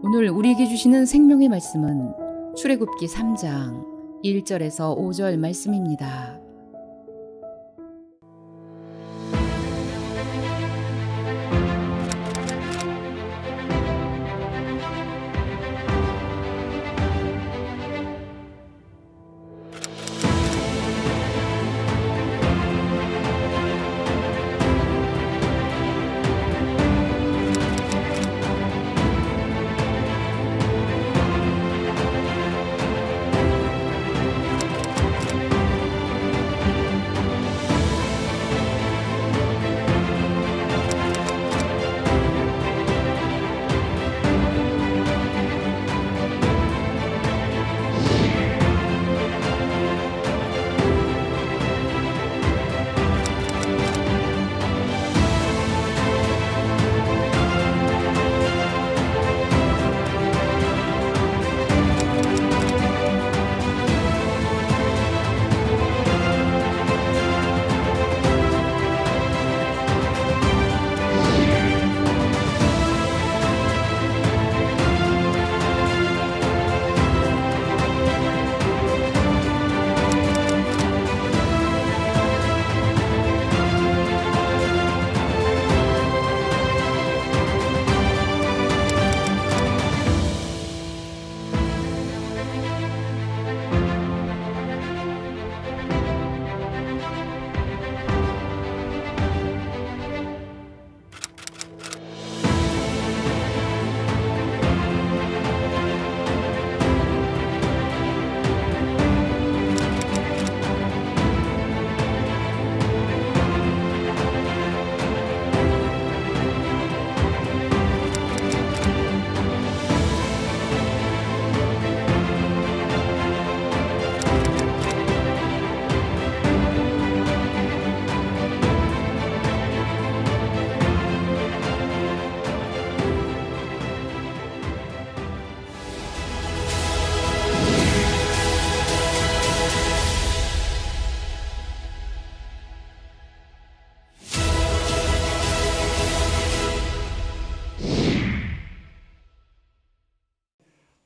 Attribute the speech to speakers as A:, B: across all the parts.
A: 오늘 우리에게 주시는 생명의 말씀은 출애굽기 3장 1절에서 5절 말씀입니다.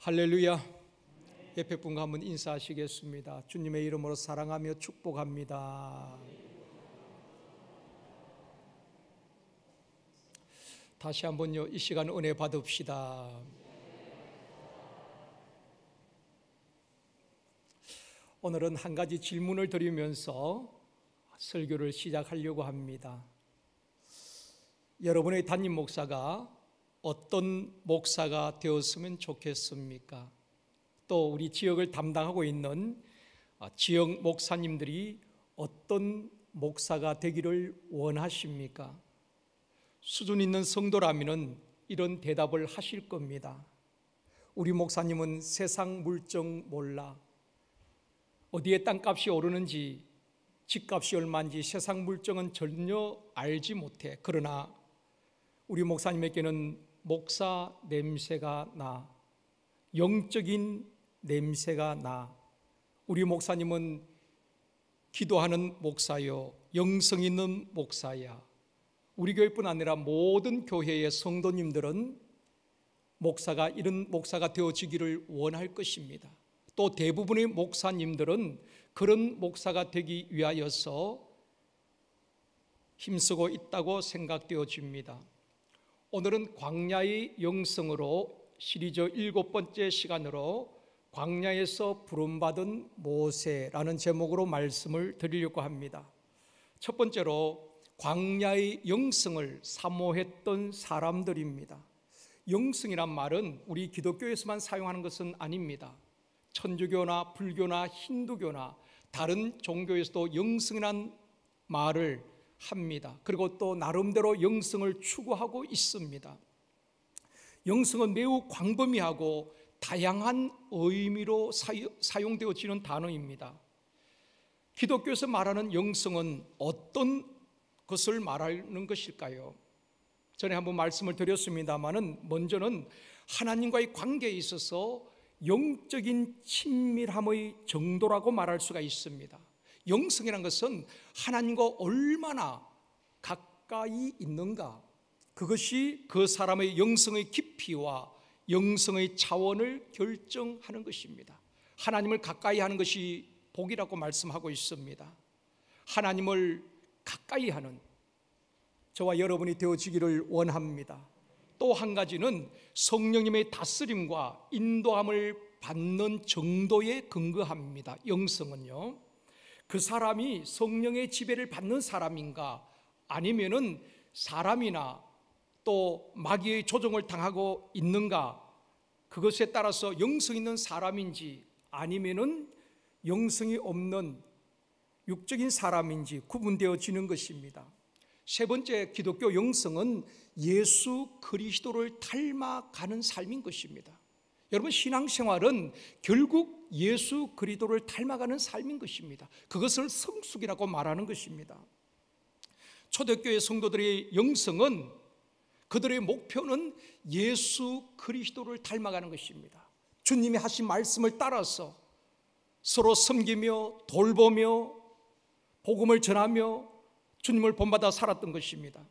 B: 할렐루야. 옆에 분과 한번 인사하시겠습니다. 주님의 이름으로 사랑하며 축복합니다. 다시 한번요, 이 시간 은혜 받읍시다. 오늘은 한 가지 질문을 드리면서 설교를 시작하려고 합니다. 여러분의 담임 목사가 어떤 목사가 되었으면 좋겠습니까? 또 우리 지역을 담당하고 있는 지역 목사님들이 어떤 목사가 되기를 원하십니까? 수준 있는 성도라면 이런 대답을 하실 겁니다. 우리 목사님은 세상 물정 몰라. 어디에 땅값이 오르는지, 집값이 얼마인지 세상 물정은 전혀 알지 못해. 그러나 우리 목사님에게는 목사 냄새가 나, 영적인 냄새가 나. 우리 목사님은 기도하는 목사요, 영성 있는 목사야. 우리 교회뿐 아니라 모든 교회의 성도님들은 목사가 이런 목사가 되어지기를 원할 것입니다. 또 대부분의 목사님들은 그런 목사가 되기 위하여서 힘쓰고 있다고 생각되어집니다. 오늘은 광야의 영성으로 시리즈 7번째 시간으로 광야에서 부름받은 모세라는 제목으로 말씀을 드리려고 합니다. 첫 번째로 광야의 영성을 사모했던 사람들입니다. 영성이란 말은 우리 기독교에서만 사용하는 것은 아닙니다. 천주교나 불교나 힌두교나 다른 종교에서도 영성이란 말을 합니다. 그리고 또 나름대로 영성을 추구하고 있습니다. 영성은 매우 광범위하고 다양한 의미로 사용되어지는 단어입니다. 기독교에서 말하는 영성은 어떤 것을 말하는 것일까요? 전에 한번 말씀을 드렸습니다마는 먼저는 하나님과의 관계에 있어서 영적인 친밀함의 정도라고 말할 수가 있습니다. 영성이라는 것은 하나님과 얼마나 가까이 있는가, 그것이 그 사람의 영성의 깊이와 영성의 차원을 결정하는 것입니다. 하나님을 가까이 하는 것이 복이라고 말씀하고 있습니다. 하나님을 가까이 하는 저와 여러분이 되어지기를 원합니다. 또 한 가지는 성령님의 다스림과 인도함을 받는 정도에 근거합니다. 영성은요, 그 사람이 성령의 지배를 받는 사람인가, 아니면은 사람이나 또 마귀의 조종을 당하고 있는가, 그것에 따라서 영성 있는 사람인지 아니면은 영성이 없는 육적인 사람인지 구분되어지는 것입니다. 세 번째, 기독교 영성은 예수 그리스도를 닮아가는 삶인 것입니다. 여러분, 신앙생활은 결국 예수 그리스도를 닮아가는 삶인 것입니다. 그것을 성숙이라고 말하는 것입니다. 초대교회 성도들의 영성은, 그들의 목표는 예수 그리스도를 닮아가는 것입니다. 주님이 하신 말씀을 따라서 서로 섬기며 돌보며 복음을 전하며 주님을 본받아 살았던 것입니다.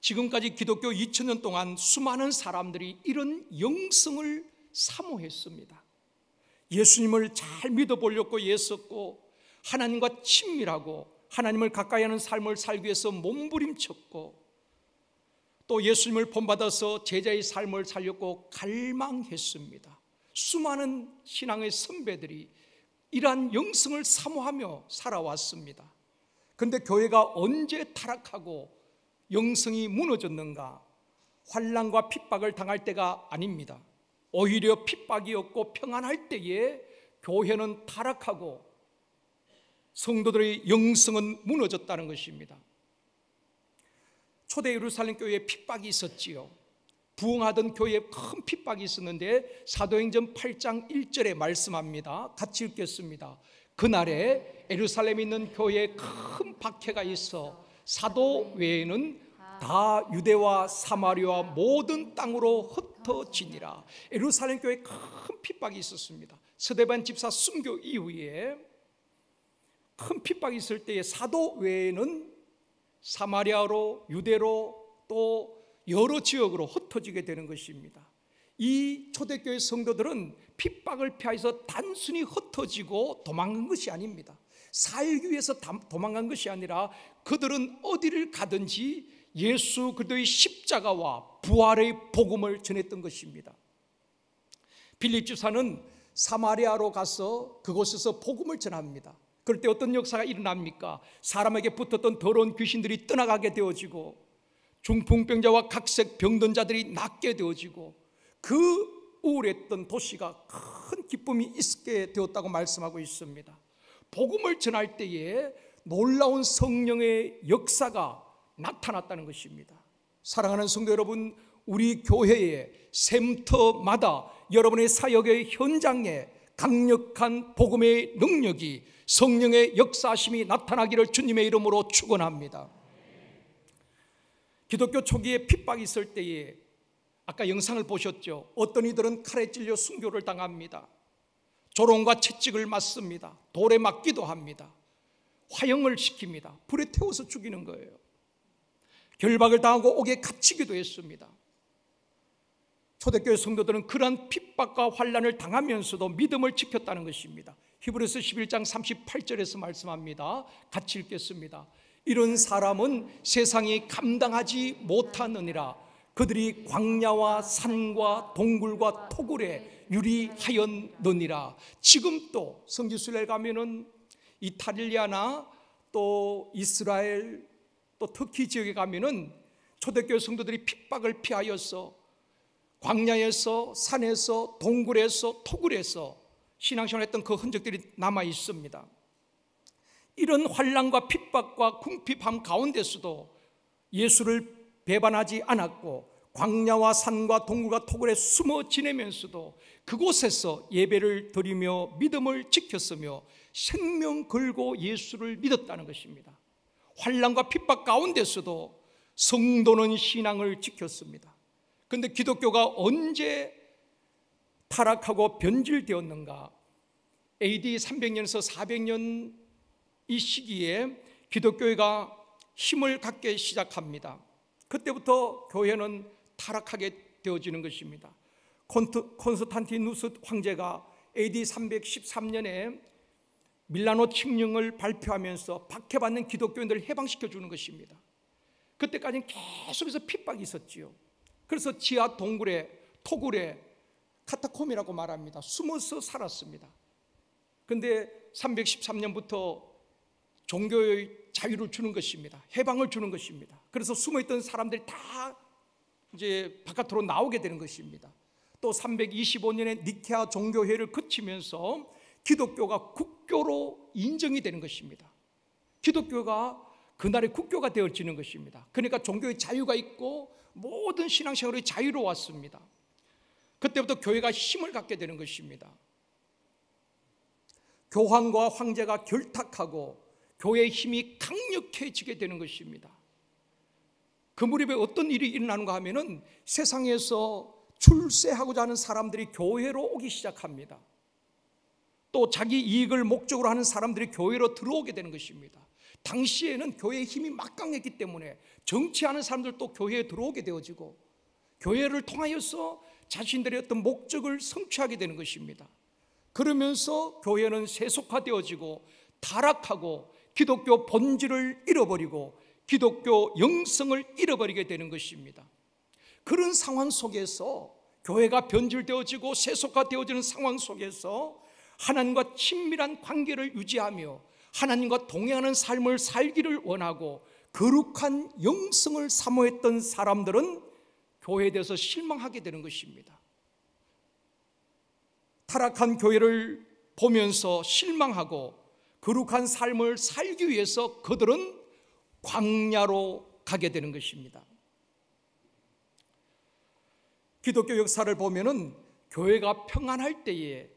B: 지금까지 기독교 2000년 동안 수많은 사람들이 이런 영성을 사모했습니다. 예수님을 잘 믿어보려고 애썼고, 하나님과 친밀하고 하나님을 가까이 하는 삶을 살기 위해서 몸부림쳤고, 또 예수님을 본받아서 제자의 삶을 살려고 갈망했습니다. 수많은 신앙의 선배들이 이러한 영성을 사모하며 살아왔습니다. 그런데 교회가 언제 타락하고 영성이 무너졌는가? 환난과 핍박을 당할 때가 아닙니다. 오히려 핍박이 없고 평안할 때에 교회는 타락하고 성도들의 영성은 무너졌다는 것입니다. 초대 예루살렘 교회에 핍박이 있었지요. 부흥하던 교회에 큰 핍박이 있었는데 사도행전 8장 1절에 말씀합니다. 같이 읽겠습니다. 그날에 예루살렘에 있는 교회에 큰 박해가 있어 사도 외에는 다 유대와 사마리아 모든 땅으로 흩어지니라. 예루살렘 교회에 큰 핍박이 있었습니다. 스데반 집사 순교 이후에 큰 핍박이 있을 때에 사도 외에는 사마리아로, 유대로, 또 여러 지역으로 흩어지게 되는 것입니다. 이 초대교회 성도들은 핍박을 피해서 단순히 흩어지고 도망간 것이 아닙니다. 살기 위해서 도망간 것이 아니라 그들은 어디를 가든지 예수 그리스도의 십자가와 부활의 복음을 전했던 것입니다. 빌립 집사는 사마리아로 가서 그곳에서 복음을 전합니다. 그럴 때 어떤 역사가 일어납니까? 사람에게 붙었던 더러운 귀신들이 떠나가게 되어지고, 중풍병자와 각색 병든 자들이 낫게 되어지고, 그 우울했던 도시가 큰 기쁨이 있게 되었다고 말씀하고 있습니다. 복음을 전할 때에 놀라운 성령의 역사가 나타났다는 것입니다. 사랑하는 성도 여러분, 우리 교회의 샘터마다 여러분의 사역의 현장에 강력한 복음의 능력이, 성령의 역사심이 나타나기를 주님의 이름으로 축원합니다. 기독교 초기에 핍박이 있을 때에 아까 영상을 보셨죠? 어떤 이들은 칼에 찔려 순교를 당합니다. 조롱과 채찍을 맞습니다. 돌에 맞기도 합니다. 화형을 시킵니다. 불에 태워서 죽이는 거예요. 결박을 당하고 옥에 갇히기도 했습니다. 초대교회 성도들은 그러한 핍박과 환난을 당하면서도 믿음을 지켰다는 것입니다. 히브리서 11장 38절에서 말씀합니다. 같이 읽겠습니다. 이런 사람은 세상이 감당하지 못하느니라. 그들이 광야와 산과 동굴과 토굴에 유리하였느니라. 지금도 성지순례 가면은 이탈리아나 또 이스라엘 또 터키 지역에 가면은 초대교회 성도들이 핍박을 피하여서 광야에서, 산에서, 동굴에서, 토굴에서 신앙생활했던 그 흔적들이 남아 있습니다. 이런 환난과 핍박과 궁핍함 가운데서도 예수를 배반하지 않았고, 광야와 산과 동굴과 토굴에 숨어 지내면서도 그곳에서 예배를 드리며 믿음을 지켰으며 생명 걸고 예수를 믿었다는 것입니다. 환난과 핍박 가운데서도 성도는 신앙을 지켰습니다. 그런데 기독교가 언제 타락하고 변질되었는가? AD 300년에서 400년 이 시기에 기독교회가 힘을 갖기 시작합니다. 그때부터 교회는 타락하게 되어지는 것입니다. 콘스탄티누스 황제가 AD 313년에 밀라노 칙령을 발표하면서 박해받는 기독교인들을 해방시켜 주는 것입니다. 그때까지는 계속해서 핍박이 있었지요. 그래서 지하 동굴에, 토굴에, 카타콤이라고 말합니다. 숨어서 살았습니다. 그런데 313년부터 종교의 자유를 주는 것입니다. 해방을 주는 것입니다. 그래서 숨어있던 사람들이 다 이제 바깥으로 나오게 되는 것입니다. 또 325년에 니케아 종교회의를 거치면서 기독교가 국교로 인정이 되는 것입니다. 기독교가 그날의 국교가 되어지는 것입니다. 그러니까 종교의 자유가 있고 모든 신앙생활의 자유로웠습니다. 그때부터 교회가 힘을 갖게 되는 것입니다. 교황과 황제가 결탁하고 교회의 힘이 강력해지게 되는 것입니다. 그 무렵에 어떤 일이 일어나는가 하면은 세상에서 출세하고자 하는 사람들이 교회로 오기 시작합니다. 또 자기 이익을 목적으로 하는 사람들이 교회로 들어오게 되는 것입니다. 당시에는 교회의 힘이 막강했기 때문에 정치하는 사람들도 교회에 들어오게 되어지고 교회를 통하여서 자신들의 어떤 목적을 성취하게 되는 것입니다. 그러면서 교회는 세속화되어지고 타락하고 기독교 본질을 잃어버리고 기독교 영성을 잃어버리게 되는 것입니다. 그런 상황 속에서 교회가 변질되어지고 세속화되어지는 상황 속에서 하나님과 친밀한 관계를 유지하며 하나님과 동행하는 삶을 살기를 원하고 거룩한 영성을 사모했던 사람들은 교회에 대해서 실망하게 되는 것입니다. 타락한 교회를 보면서 실망하고 거룩한 삶을 살기 위해서 그들은 광야로 가게 되는 것입니다. 기독교 역사를 보면은 교회가 평안할 때에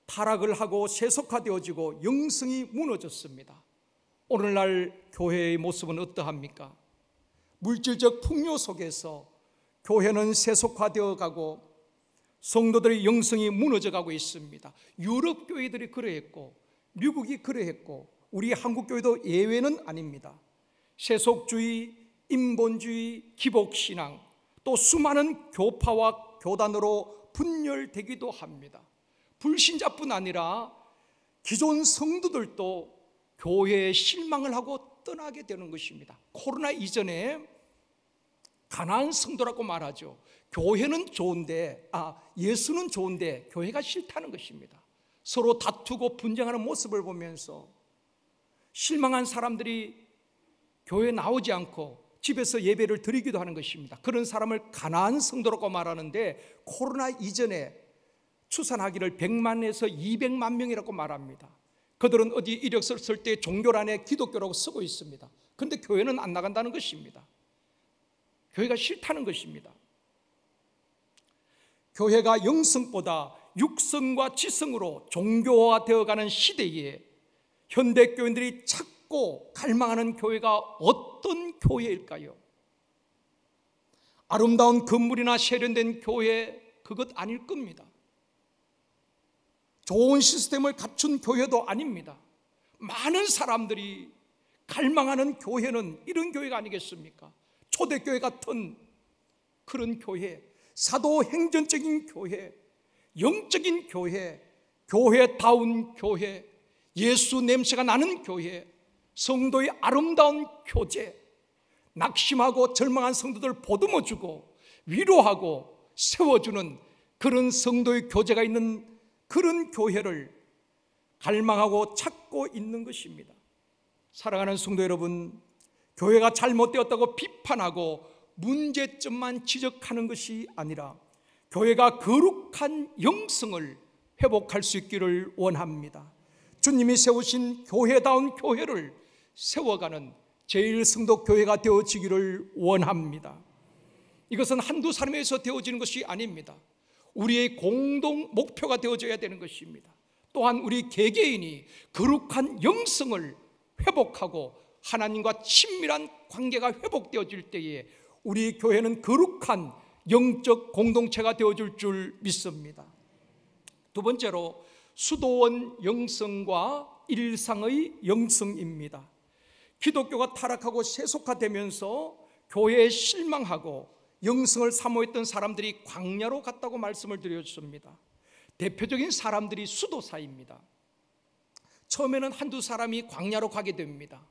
B: 타락을 하고 세속화되어지고 영성이 무너졌습니다. 오늘날 교회의 모습은 어떠합니까? 물질적 풍요 속에서 교회는 세속화되어 가고 성도들의 영성이 무너져 가고 있습니다. 유럽 교회들이 그러했고 미국이 그러했고 우리 한국 교회도 예외는 아닙니다. 세속주의, 인본주의, 기복신앙, 또 수많은 교파와 교단으로 분열되기도 합니다. 불신자뿐 아니라 기존 성도들도 교회에 실망을 하고 떠나게 되는 것입니다. 코로나 이전에 가난한 성도라고 말하죠. 교회는 좋은데, 예수는 좋은데 교회가 싫다는 것입니다. 서로 다투고 분쟁하는 모습을 보면서 실망한 사람들이 교회에 나오지 않고 집에서 예배를 드리기도 하는 것입니다. 그런 사람을 가난한 성도라고 말하는데 코로나 이전에 추산하기를 100만에서 200만 명이라고 말합니다. 그들은 어디 이력서 쓸 때 종교란에 기독교라고 쓰고 있습니다. 그런데 교회는 안 나간다는 것입니다. 교회가 싫다는 것입니다. 교회가 영성보다 육성과 지성으로 종교화되어가는 시대에 현대 교인들이 찾고 갈망하는 교회가 어떤 교회일까요? 아름다운 건물이나 세련된 교회, 그것 아닐 겁니다. 좋은 시스템을 갖춘 교회도 아닙니다. 많은 사람들이 갈망하는 교회는 이런 교회가 아니겠습니까? 초대교회 같은 그런 교회, 사도행전적인 교회, 영적인 교회, 교회다운 교회, 예수 냄새가 나는 교회, 성도의 아름다운 교제, 낙심하고 절망한 성도들 보듬어주고 위로하고 세워주는 그런 성도의 교제가 있는 그런 교회를 갈망하고 찾고 있는 것입니다. 사랑하는 성도 여러분, 교회가 잘못되었다고 비판하고 문제점만 지적하는 것이 아니라 교회가 거룩한 영성을 회복할 수 있기를 원합니다. 주님이 세우신 교회다운 교회를 세워가는 제1성도교회가 되어지기를 원합니다. 이것은 한두 사람에서 되어지는 것이 아닙니다. 우리의 공동 목표가 되어져야 되는 것입니다. 또한 우리 개개인이 거룩한 영성을 회복하고 하나님과 친밀한 관계가 회복되어질 때에 우리 교회는 거룩한 영적 공동체가 되어질 줄 믿습니다. 두 번째로 수도원 영성과 일상의 영성입니다. 기독교가 타락하고 세속화되면서 교회에 실망하고 영성을 사모했던 사람들이 광야로 갔다고 말씀을 드렸습니다. 대표적인 사람들이 수도사입니다. 처음에는 한두 사람이 광야로 가게 됩니다.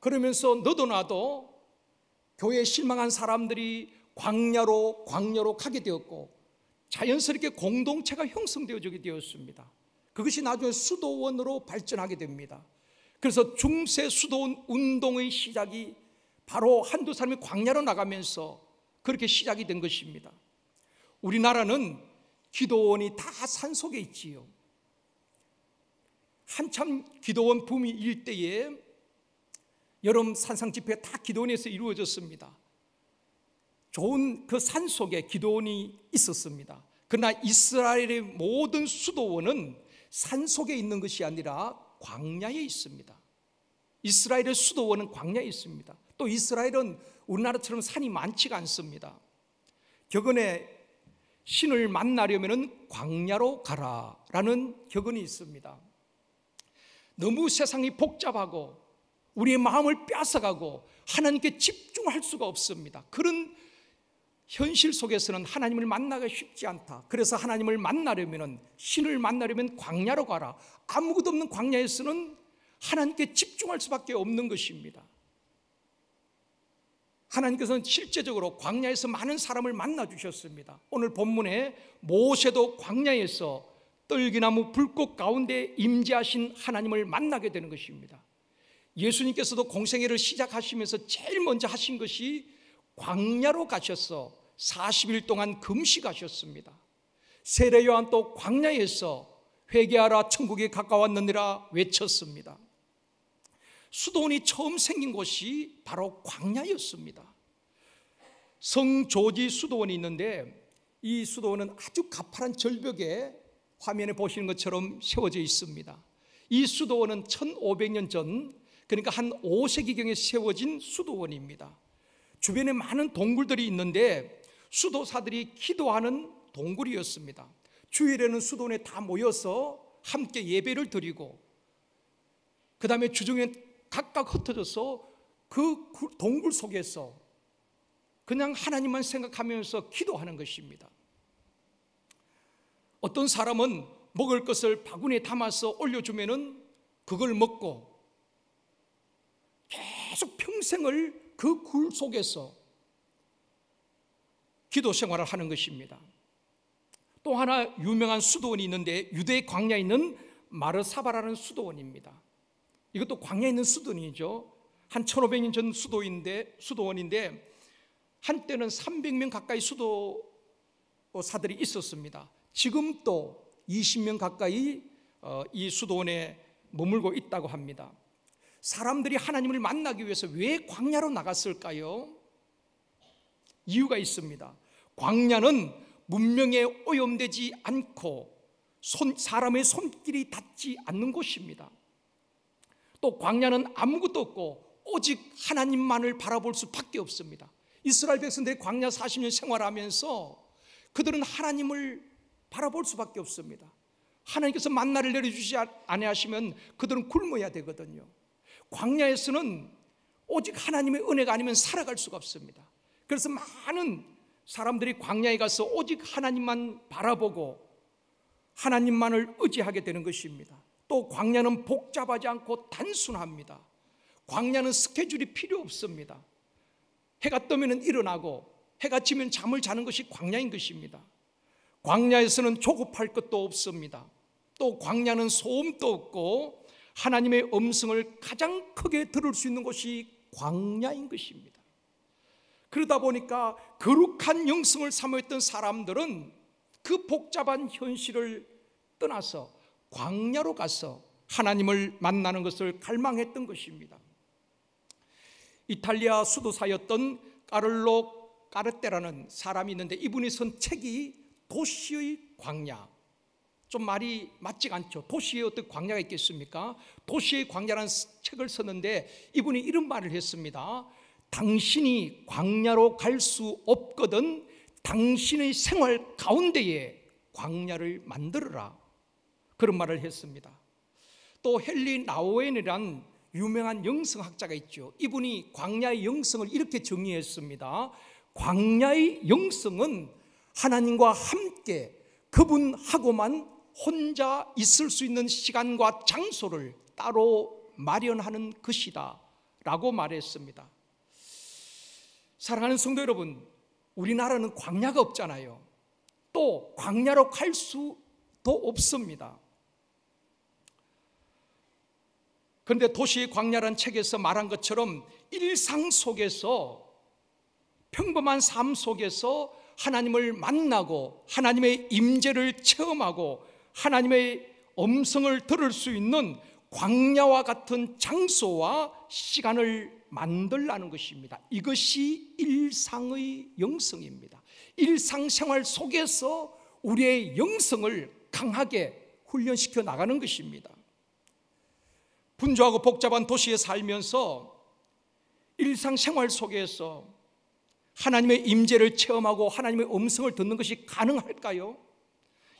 B: 그러면서 너도 나도 교회에 실망한 사람들이 광야로 가게 되었고 자연스럽게 공동체가 형성되어지게 되었습니다. 그것이 나중에 수도원으로 발전하게 됩니다. 그래서 중세 수도원 운동의 시작이 바로 한두 사람이 광야로 나가면서 그렇게 시작이 된 것입니다. 우리나라는 기도원이 다 산속에 있지요. 한참 기도원 붐이 일때에 여름 산상 집회가 다 기도원에서 이루어졌습니다. 좋은 그 산속에 기도원이 있었습니다. 그러나 이스라엘의 모든 수도원은 산속에 있는 것이 아니라 광야에 있습니다. 이스라엘의 수도원은 광야에 있습니다. 또 이스라엘은 우리나라처럼 산이 많지가 않습니다. 격언에 신을 만나려면 광야로 가라라는 격언이 있습니다. 너무 세상이 복잡하고 우리의 마음을 뺏어가고 하나님께 집중할 수가 없습니다. 그런 현실 속에서는 하나님을 만나기가 쉽지 않다. 그래서 하나님을 만나려면, 신을 만나려면 광야로 가라. 아무것도 없는 광야에서는 하나님께 집중할 수밖에 없는 것입니다. 하나님께서는 실제적으로 광야에서 많은 사람을 만나 주셨습니다. 오늘 본문에 모세도 광야에서 떨기나무 불꽃 가운데 임재하신 하나님을 만나게 되는 것입니다. 예수님께서도 공생애를 시작하시면서 제일 먼저 하신 것이 광야로 가셔서 40일 동안 금식하셨습니다. 세례 요한 또 광야에서 회개하라 천국에 가까웠느니라 외쳤습니다. 수도원이 처음 생긴 곳이 바로 광야였습니다. 성조지 수도원이 있는데 이 수도원은 아주 가파른 절벽에 화면에 보시는 것처럼 세워져 있습니다. 이 수도원은 1500년 전, 그러니까 한 5세기경에 세워진 수도원입니다. 주변에 많은 동굴들이 있는데 수도사들이 기도하는 동굴이었습니다. 주일에는 수도원에 다 모여서 함께 예배를 드리고 그 다음에 주중에 각각 흩어져서 그 동굴 속에서 그냥 하나님만 생각하면서 기도하는 것입니다. 어떤 사람은 먹을 것을 바구니에 담아서 올려주면은 그걸 먹고 계속 평생을 그 굴 속에서 기도 생활을 하는 것입니다. 또 하나 유명한 수도원이 있는데 유대 광야에 있는 마르사바라는 수도원입니다. 이것도 광야에 있는 수도원이죠. 한 1500년 전 수도원인데 한때는 300명 가까이 수도사들이 있었습니다. 지금도 20명 가까이 이 수도원에 머물고 있다고 합니다. 사람들이 하나님을 만나기 위해서 왜 광야로 나갔을까요? 이유가 있습니다. 광야는 문명에 오염되지 않고 사람의 손길이 닿지 않는 곳입니다. 또 광야는 아무것도 없고 오직 하나님만을 바라볼 수밖에 없습니다. 이스라엘 백성들이 광야 40년 생활하면서 그들은 하나님을 바라볼 수밖에 없습니다. 하나님께서 만나를 내려주지 아니하시면 그들은 굶어야 되거든요. 광야에서는 오직 하나님의 은혜가 아니면 살아갈 수가 없습니다. 그래서 많은 사람들이 광야에 가서 오직 하나님만 바라보고 하나님만을 의지하게 되는 것입니다. 또 광야는 복잡하지 않고 단순합니다. 광야는 스케줄이 필요 없습니다. 해가 뜨면 일어나고 해가 지면 잠을 자는 것이 광야인 것입니다. 광야에서는 조급할 것도 없습니다. 또 광야는 소음도 없고 하나님의 음성을 가장 크게 들을 수 있는 곳이 광야인 것입니다. 그러다 보니까 거룩한 영성을 사모했던 사람들은 그 복잡한 현실을 떠나서 광야로 가서 하나님을 만나는 것을 갈망했던 것입니다. 이탈리아 수도사였던 까를로 까르테라는 사람이 있는데 이분이 쓴 책이 도시의 광야. 좀 말이 맞지가 않죠. 도시에 어떤 광야가 있겠습니까? 도시의 광야라는 책을 썼는데 이분이 이런 말을 했습니다. 당신이 광야로 갈 수 없거든 당신의 생활 가운데에 광야를 만들어라. 그런 말을 했습니다. 또 헨리 나우엔이란 유명한 영성학자가 있죠. 이분이 광야의 영성을 이렇게 정의했습니다. 광야의 영성은 하나님과 함께 그분하고만 혼자 있을 수 있는 시간과 장소를 따로 마련하는 것이다 라고 말했습니다. 사랑하는 성도 여러분, 우리나라는 광야가 없잖아요. 또 광야로 갈 수도 없습니다. 그런데 도시의 광야라는 책에서 말한 것처럼 일상 속에서, 평범한 삶 속에서 하나님을 만나고 하나님의 임재를 체험하고 하나님의 음성을 들을 수 있는 광야와 같은 장소와 시간을 만들라는 것입니다. 이것이 일상의 영성입니다. 일상생활 속에서 우리의 영성을 강하게 훈련시켜 나가는 것입니다. 분주하고 복잡한 도시에 살면서 일상생활 속에서 하나님의 임재를 체험하고 하나님의 음성을 듣는 것이 가능할까요?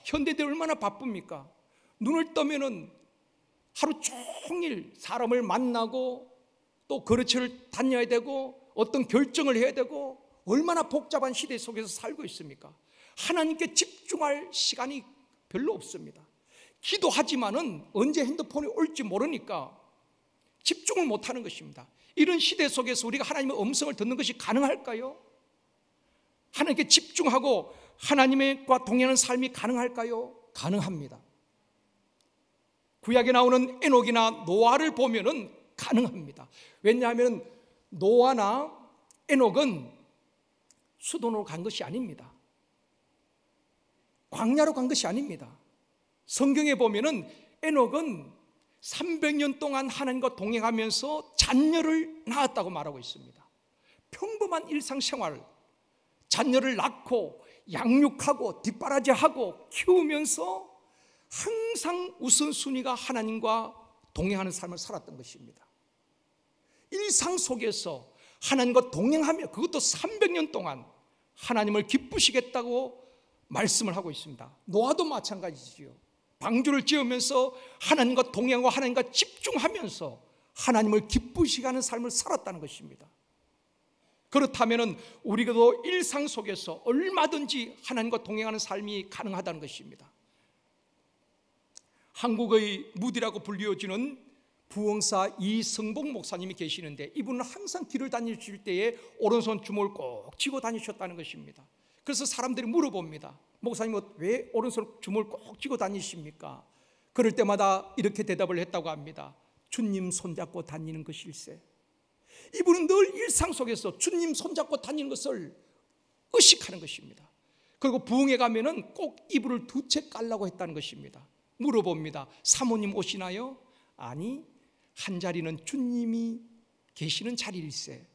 B: 현대인들이 얼마나 바쁩니까? 눈을 뜨면은 하루 종일 사람을 만나고 또 거래처를 다녀야 되고 어떤 결정을 해야 되고 얼마나 복잡한 시대 속에서 살고 있습니까? 하나님께 집중할 시간이 별로 없습니다. 기도하지만은 언제 핸드폰이 올지 모르니까 집중을 못하는 것입니다. 이런 시대 속에서 우리가 하나님의 음성을 듣는 것이 가능할까요? 하나님께 집중하고 하나님과 동행하는 삶이 가능할까요? 가능합니다. 구약에 나오는 에녹이나 노아를 보면은 가능합니다. 왜냐하면 노아나 에녹은 수도로 간 것이 아닙니다. 광야로 간 것이 아닙니다. 성경에 보면은 에녹은 300년 동안 하나님과 동행하면서 자녀를 낳았다고 말하고 있습니다. 평범한 일상생활, 자녀를 낳고 양육하고 뒷바라지하고 키우면서 항상 우선순위가 하나님과 동행하는 삶을 살았던 것입니다. 일상 속에서 하나님과 동행하며 그것도 300년 동안 하나님을 기쁘시겠다고 말씀을 하고 있습니다. 노아도 마찬가지지요. 방주를 지으면서 하나님과 동행하고 하나님과 집중하면서 하나님을 기쁘시게 하는 삶을 살았다는 것입니다. 그렇다면 우리도 일상 속에서 얼마든지 하나님과 동행하는 삶이 가능하다는 것입니다. 한국의 무디라고 불리워지는 부흥사 이승복 목사님이 계시는데 이분은 항상 길을 다니실 때에 오른손 주먹을 꼭 쥐고 다니셨다는 것입니다. 그래서 사람들이 물어봅니다. 목사님 왜 오른손 주먹을 꼭 쥐고 다니십니까? 그럴 때마다 이렇게 대답을 했다고 합니다. 주님 손잡고 다니는 것일세. 이분은 늘 일상 속에서 주님 손잡고 다니는 것을 의식하는 것입니다. 그리고 부흥회 가면은 꼭 이불을 2채 깔라고 했다는 것입니다. 물어봅니다. 사모님 오시나요? 아니, 한 자리는 주님이 계시는 자리일세.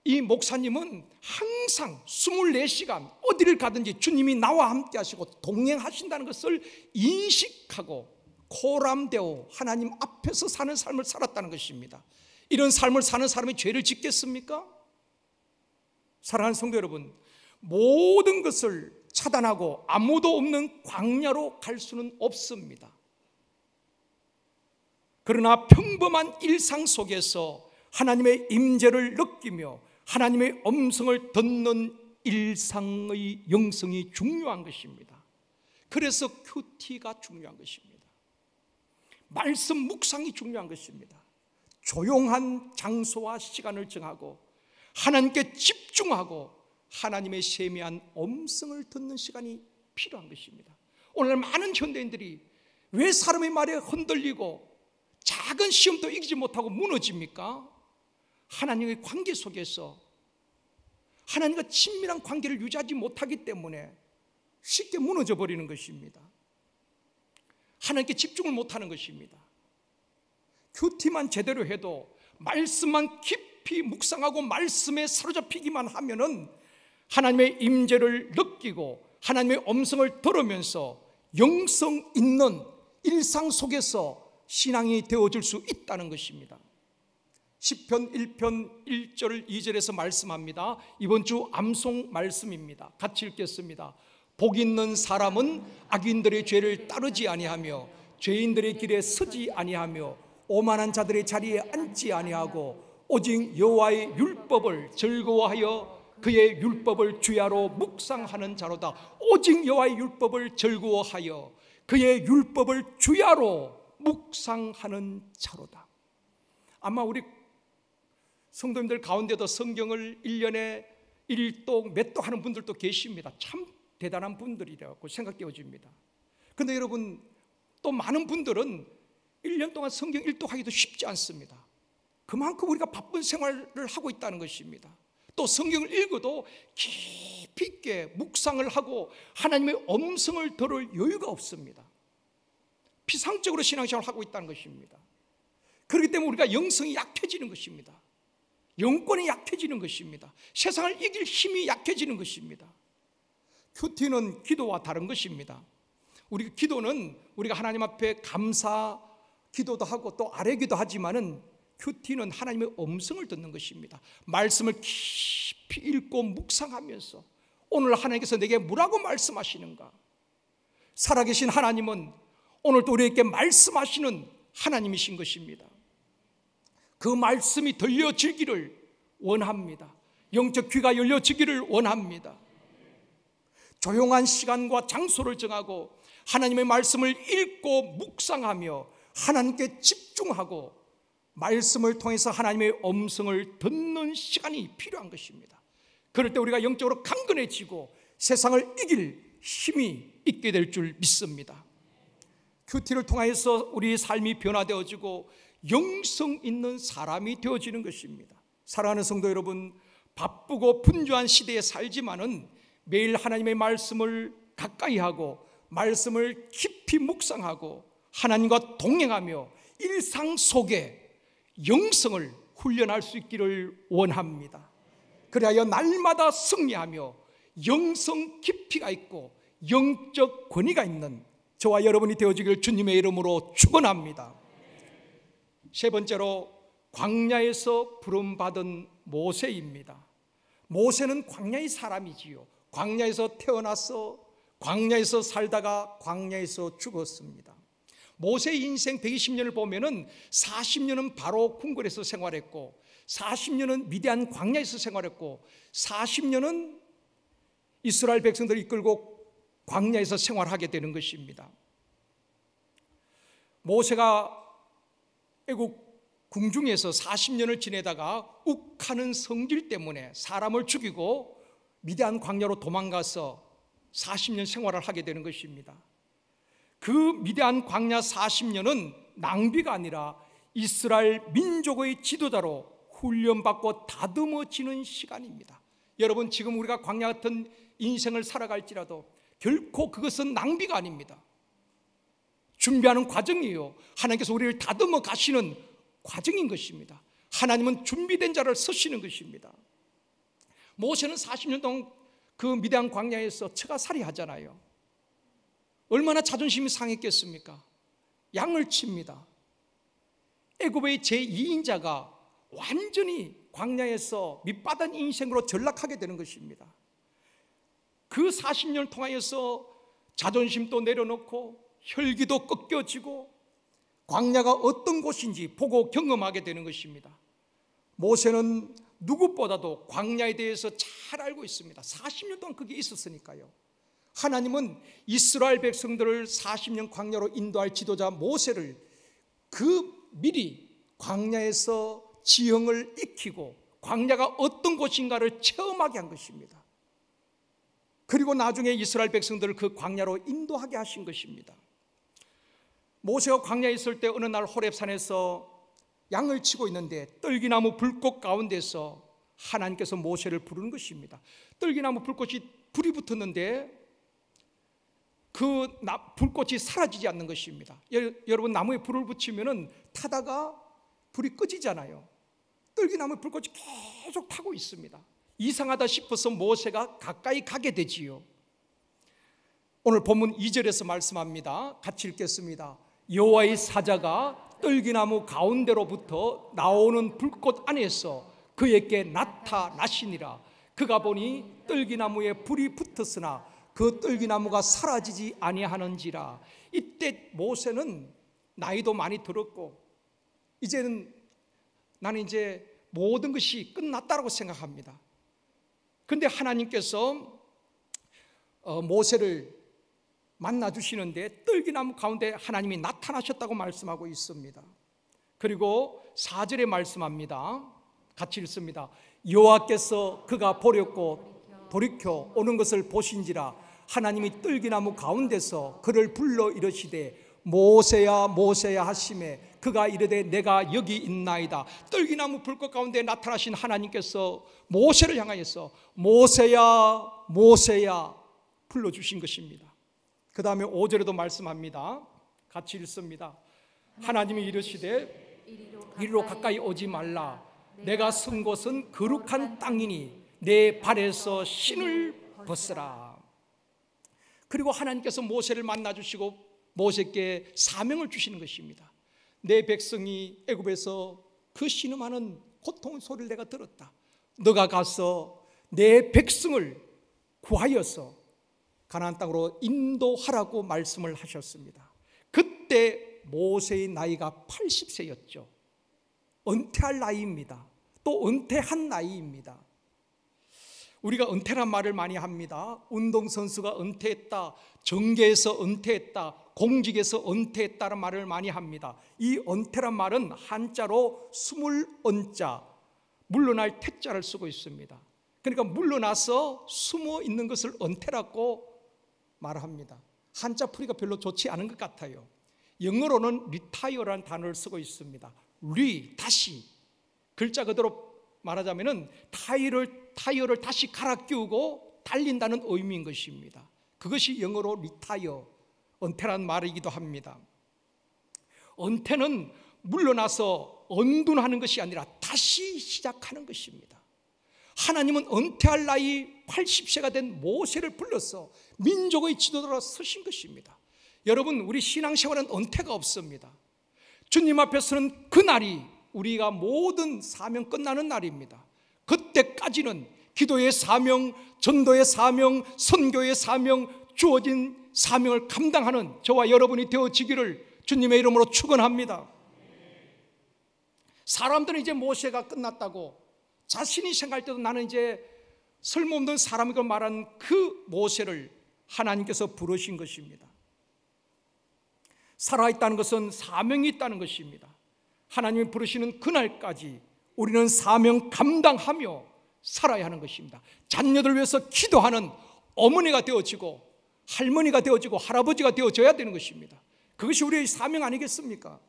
B: 이 목사님은 항상 24시간 어디를 가든지 주님이 나와 함께 하시고 동행하신다는 것을 인식하고 코람되어 하나님 앞에서 사는 삶을 살았다는 것입니다. 이런 삶을 사는 사람이 죄를 짓겠습니까? 사랑하는 성도 여러분, 모든 것을 차단하고 아무도 없는 광야로 갈 수는 없습니다. 그러나 평범한 일상 속에서 하나님의 임재를 느끼며 하나님의 음성을 듣는 일상의 영성이 중요한 것입니다. 그래서 큐티가 중요한 것입니다. 말씀 묵상이 중요한 것입니다. 조용한 장소와 시간을 정하고 하나님께 집중하고 하나님의 세미한 음성을 듣는 시간이 필요한 것입니다. 오늘 많은 현대인들이 왜 사람의 말에 흔들리고 작은 시험도 이기지 못하고 무너집니까? 하나님의 관계 속에서 하나님과 친밀한 관계를 유지하지 못하기 때문에 쉽게 무너져 버리는 것입니다. 하나님께 집중을 못하는 것입니다. 큐티만 제대로 해도 말씀만 깊이 묵상하고 말씀에 사로잡히기만 하면은 하나님의 임재를 느끼고 하나님의 음성을 들으면서 영성 있는 일상 속에서 신앙이 되어줄 수 있다는 것입니다. 시편 1편 1절 2절에서 말씀합니다. 이번 주 암송 말씀입니다. 같이 읽겠습니다. 복 있는 사람은 악인들의 죄를 따르지 아니하며 죄인들의 길에 서지 아니하며 오만한 자들의 자리에 앉지 아니하고 오직 여호와의 율법을 즐거워하여 그의 율법을 주야로 묵상하는 자로다. 오직 여호와의 율법을 즐거워하여 그의 율법을 주야로 묵상하는 자로다. 아마 우리 성도님들 가운데도 성경을 1년에 1독 몇 독 하는 분들도 계십니다. 참 대단한 분들이라고 생각되어집니다. 그런데 여러분, 또 많은 분들은 1년 동안 성경 1독 하기도 쉽지 않습니다. 그만큼 우리가 바쁜 생활을 하고 있다는 것입니다. 또 성경을 읽어도 깊이 있게 묵상을 하고 하나님의 음성을 들을 여유가 없습니다. 피상적으로 신앙생활을 하고 있다는 것입니다. 그렇기 때문에 우리가 영성이 약해지는 것입니다. 영권이 약해지는 것입니다. 세상을 이길 힘이 약해지는 것입니다. 큐티는 기도와 다른 것입니다. 우리 기도는 우리가 하나님 앞에 감사 기도도 하고 또 아뢰기도 하지만은 큐티는 하나님의 음성을 듣는 것입니다. 말씀을 깊이 읽고 묵상하면서 오늘 하나님께서 내게 뭐라고 말씀하시는가? 살아계신 하나님은 오늘도 우리에게 말씀하시는 하나님이신 것입니다. 그 말씀이 들려지기를 원합니다. 영적 귀가 열려지기를 원합니다. 조용한 시간과 장소를 정하고 하나님의 말씀을 읽고 묵상하며 하나님께 집중하고 말씀을 통해서 하나님의 음성을 듣는 시간이 필요한 것입니다. 그럴 때 우리가 영적으로 강건해지고 세상을 이길 힘이 있게 될 줄 믿습니다. 큐티를 통해서 우리 삶이 변화되어지고 영성 있는 사람이 되어지는 것입니다. 사랑하는 성도 여러분, 바쁘고 분주한 시대에 살지만은 매일 하나님의 말씀을 가까이 하고 말씀을 깊이 묵상하고 하나님과 동행하며 일상 속에 영성을 훈련할 수 있기를 원합니다. 그리하여 날마다 승리하며 영성 깊이가 있고 영적 권위가 있는 저와 여러분이 되어지길 주님의 이름으로 축원합니다. 세 번째로 광야에서 부름받은 모세입니다. 모세는 광야의 사람이지요. 광야에서 태어나서 광야에서 살다가 광야에서 죽었습니다. 모세의 인생 120년을 보면은 40년은 바로 궁궐에서 생활했고 40년은 미디안 광야에서 생활했고 40년은 이스라엘 백성들을 이끌고 광야에서 생활하게 되는 것입니다. 모세가 애국 궁중에서 40년을 지내다가 욱하는 성질 때문에 사람을 죽이고 미디안 광야로 도망가서 40년 생활을 하게 되는 것입니다. 그 미디안 광야 40년은 낭비가 아니라 이스라엘 민족의 지도자로 훈련받고 다듬어지는 시간입니다. 여러분, 지금 우리가 광야 같은 인생을 살아갈지라도 결코 그것은 낭비가 아닙니다. 준비하는 과정이에요. 하나님께서 우리를 다듬어 가시는 과정인 것입니다. 하나님은 준비된 자를 쓰시는 것입니다. 모세는 40년 동안 그 미디안 광야에서 처가살이 하잖아요. 얼마나 자존심이 상했겠습니까? 양을 칩니다. 애굽의 제2인자가 완전히 광야에서 밑바닥 인생으로 전락하게 되는 것입니다. 그 40년을 통하여서 자존심도 내려놓고 혈기도 꺾여지고 광야가 어떤 곳인지 보고 경험하게 되는 것입니다. 모세는 누구보다도 광야에 대해서 잘 알고 있습니다. 40년 동안 그게 있었으니까요. 하나님은 이스라엘 백성들을 40년 광야로 인도할 지도자 모세를 그 미리 광야에서 지형을 익히고 광야가 어떤 곳인가를 체험하게 한 것입니다. 그리고 나중에 이스라엘 백성들을 그 광야로 인도하게 하신 것입니다. 모세가 광야에 있을 때 어느 날 호렙산에서 양을 치고 있는데 떨기나무 불꽃 가운데서 하나님께서 모세를 부르는 것입니다. 떨기나무 불꽃이 불이 붙었는데 그 불꽃이 사라지지 않는 것입니다. 여러분, 나무에 불을 붙이면 타다가 불이 꺼지잖아요. 떨기나무 불꽃이 계속 타고 있습니다. 이상하다 싶어서 모세가 가까이 가게 되지요. 오늘 본문 2절에서 말씀합니다. 같이 읽겠습니다. 여호와의 사자가 떨기나무 가운데로부터 나오는 불꽃 안에서 그에게 나타나시니라. 그가 보니 떨기나무에 불이 붙었으나 그 떨기나무가 사라지지 아니하는지라. 이때 모세는 나이도 많이 들었고 이제는 나는 이제 모든 것이 끝났다고 생각합니다. 그런데 하나님께서 모세를 만나 주시는데 떨기나무 가운데 하나님이 나타나셨다고 말씀하고 있습니다. 그리고 4절에 말씀합니다. 같이 읽습니다. 여호와께서 그가 보렸고 돌이켜 오는 것을 보신지라 하나님이 떨기나무 가운데서 그를 불러 이르시되 모세야 모세야 하시매 그가 이르되 내가 여기 있나이다. 떨기나무 불꽃 가운데 나타나신 하나님께서 모세를 향하여서 모세야 모세야 불러주신 것입니다. 그 다음에 5절에도 말씀합니다. 같이 읽습니다. 하나님이 이르시되 이리로 가까이 오지 말라. 내가 선 곳은 거룩한 땅이니 내 발에서 신을 벗으라. 그리고 하나님께서 모세를 만나주시고 모세께 사명을 주시는 것입니다. 내 백성이 애굽에서 그 신음하는 고통의 소리를 내가 들었다. 너가 가서 내 백성을 구하여서 가나안 땅으로 인도하라고 말씀을 하셨습니다. 그때 모세의 나이가 80세였죠. 은퇴할 나이입니다. 또 은퇴한 나이입니다. 우리가 은퇴란 말을 많이 합니다. 운동선수가 은퇴했다, 정계에서 은퇴했다, 공직에서 은퇴했다는 말을 많이 합니다. 이 은퇴란 말은 한자로 스물언자, 물러날 퇴자를 쓰고 있습니다. 그러니까 물러나서 숨어 있는 것을 은퇴라고 말합니다. 한자 풀이가 별로 좋지 않은 것 같아요. 영어로는 retire라는 단어를 쓰고 있습니다. 다시, 글자 그대로 말하자면은 타이어를 다시 갈아 끼우고 달린다는 의미인 것입니다. 그것이 영어로 retire, 은퇴란 말이기도 합니다. 은퇴는 물러나서 언둔하는 것이 아니라 다시 시작하는 것입니다. 하나님은 은퇴할 나이 80세가 된 모세를 불러서 민족의 지도자로 서신 것입니다. 여러분, 우리 신앙생활은 은퇴가 없습니다. 주님 앞에서는 그날이 우리가 모든 사명 끝나는 날입니다. 그때까지는 기도의 사명, 전도의 사명, 선교의 사명, 주어진 사명을 감당하는 저와 여러분이 되어지기를 주님의 이름으로 축원합니다. 사람들은 이제 모세가 끝났다고 자신이 생각할 때도 나는 이제 쓸모없는 사람이고 말한 그 모세를 하나님께서 부르신 것입니다. 살아있다는 것은 사명이 있다는 것입니다. 하나님이 부르시는 그날까지 우리는 사명 감당하며 살아야 하는 것입니다. 자녀들 위해서 기도하는 어머니가 되어지고 할머니가 되어지고 할아버지가 되어져야 되는 것입니다. 그것이 우리의 사명 아니겠습니까?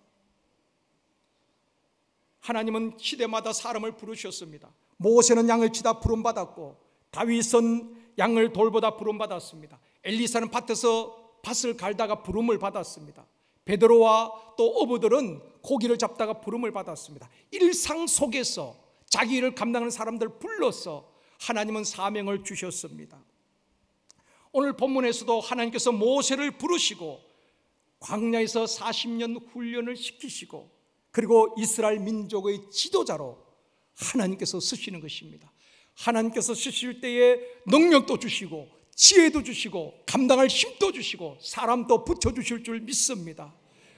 B: 하나님은 시대마다 사람을 부르셨습니다. 모세는 양을 치다 부름받았고 다윗은 양을 돌보다 부름받았습니다. 엘리사는 밭에서 밭을 갈다가 부름을 받았습니다. 베드로와 또 어부들은 고기를 잡다가 부름을 받았습니다. 일상 속에서 자기 일을 감당하는 사람들 불러서 하나님은 사명을 주셨습니다. 오늘 본문에서도 하나님께서 모세를 부르시고 광야에서 40년 훈련을 시키시고 그리고 이스라엘 민족의 지도자로 하나님께서 쓰시는 것입니다. 하나님께서 쓰실 때에 능력도 주시고 지혜도 주시고 감당할 힘도 주시고 사람도 붙여주실 줄 믿습니다.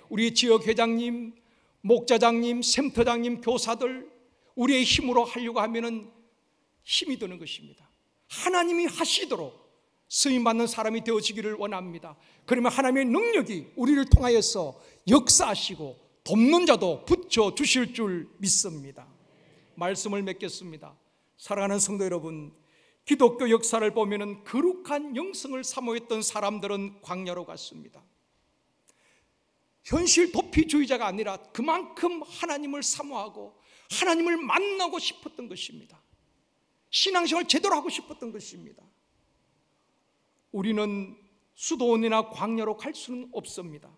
B: 우리 지역 회장님, 목자장님, 센터장님, 교사들 우리의 힘으로 하려고 하면은 힘이 드는 것입니다. 하나님이 하시도록 쓰임받는 사람이 되어지기를 원합니다. 그러면 하나님의 능력이 우리를 통하여서 역사하시고 돕는 자도 붙여주실 줄 믿습니다. 말씀을 맺겠습니다. 사랑하는 성도 여러분, 기독교 역사를 보면은 거룩한 영성을 사모했던 사람들은 광야로 갔습니다. 현실 도피주의자가 아니라 그만큼 하나님을 사모하고 하나님을 만나고 싶었던 것입니다. 신앙생활을 제대로 하고 싶었던 것입니다. 우리는 수도원이나 광야로 갈 수는 없습니다.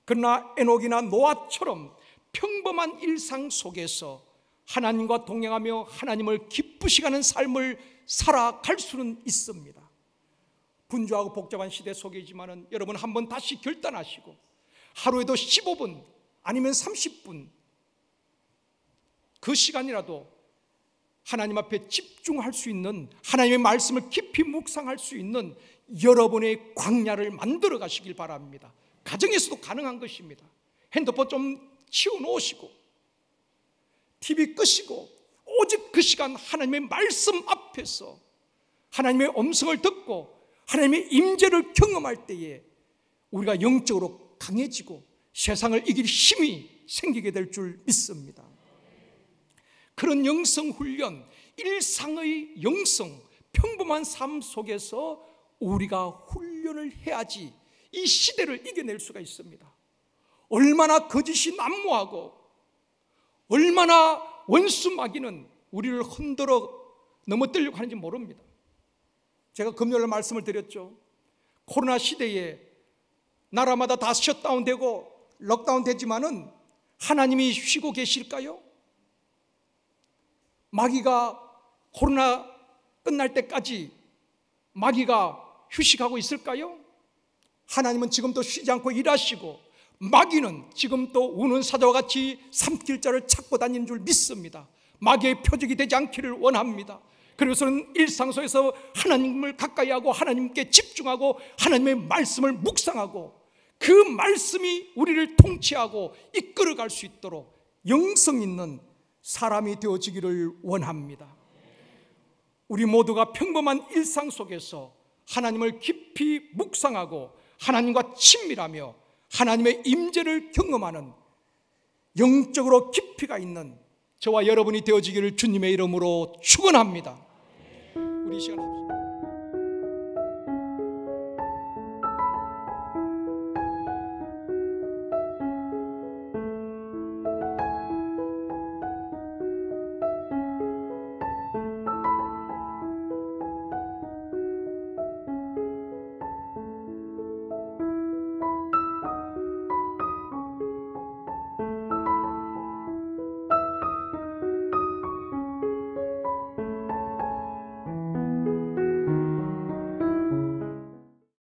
B: 그러나 에녹이나 노아처럼 평범한 일상 속에서 하나님과 동행하며 하나님을 기쁘시게 하는 삶을 살아갈 수는 있습니다. 분주하고 복잡한 시대 속이지만은 여러분 한번 다시 결단하시고 하루에도 15분 아니면 30분 그 시간이라도 하나님 앞에 집중할 수 있는, 하나님의 말씀을 깊이 묵상할 수 있는 여러분의 광야를 만들어 가시길 바랍니다. 가정에서도 가능한 것입니다. 핸드폰 좀 치워놓으시고 TV 끄시고 오직 그 시간 하나님의 말씀 앞에서 하나님의 음성을 듣고 하나님의 임재를 경험할 때에 우리가 영적으로 강해지고 세상을 이길 힘이 생기게 될 줄 믿습니다. 그런 영성 훈련, 일상의 영성, 평범한 삶 속에서 우리가 훈련을 해야지 이 시대를 이겨낼 수가 있습니다. 얼마나 거짓이 난무하고 얼마나 원수 마귀는 우리를 흔들어 넘어뜨리려고 하는지 모릅니다. 제가 금요일 말씀을 드렸죠. 코로나 시대에 나라마다 다 셧다운되고 록다운 되지만은 하나님이 쉬고 계실까요? 마귀가 코로나 끝날 때까지 마귀가 휴식하고 있을까요? 하나님은 지금도 쉬지 않고 일하시고 마귀는 지금도 우는 사자와 같이 삼킬 자를 찾고 다니는 줄 믿습니다. 마귀의 표적이 되지 않기를 원합니다. 그래서는 일상 속에서 하나님을 가까이 하고 하나님께 집중하고 하나님의 말씀을 묵상하고 그 말씀이 우리를 통치하고 이끌어갈 수 있도록 영성 있는 사람이 되어지기를 원합니다. 우리 모두가 평범한 일상 속에서 하나님을 깊이 묵상하고 하나님과 친밀하며 하나님의 임재를 경험하는 영적으로 깊이가 있는 저와 여러분이 되어지기를 주님의 이름으로 축원합니다. 우리 시간 없습니다.